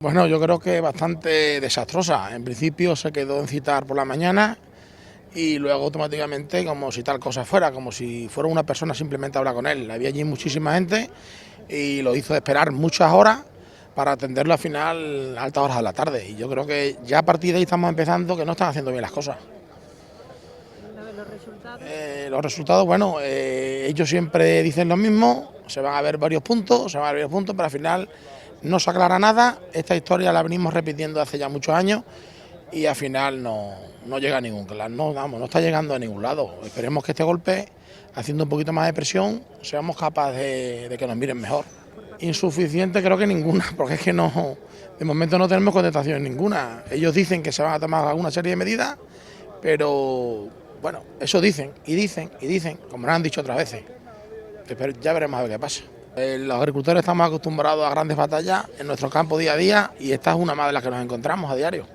Bueno, yo creo que bastante desastrosa. En principio se quedó en citar por la mañana y luego automáticamente como si tal cosa fuera, como si fuera una persona simplemente a hablar con él. Había allí muchísima gente y lo hizo esperar muchas horas para atenderlo al final a altas horas de la tarde. Y yo creo que ya a partir de ahí estamos empezando que no están haciendo bien las cosas. ¿Los resultados? Los resultados, bueno, ellos siempre dicen lo mismo, se van a ver varios puntos, pero al final no se aclara nada. Esta historia la venimos repitiendo hace ya muchos años y al final no llega a ningún lado, no está llegando a ningún lado. Esperemos que este golpe, haciendo un poquito más de presión, seamos capaces de que nos miren mejor. Insuficiente creo que ninguna, porque es que no, de momento no tenemos contestación ninguna. Ellos dicen que se van a tomar alguna serie de medidas, pero bueno, eso dicen, como nos han dicho otras veces. Pero ya veremos a ver qué pasa. Los agricultores estamos acostumbrados a grandes batallas en nuestro campo día a día y esta es una más de las que nos encontramos a diario.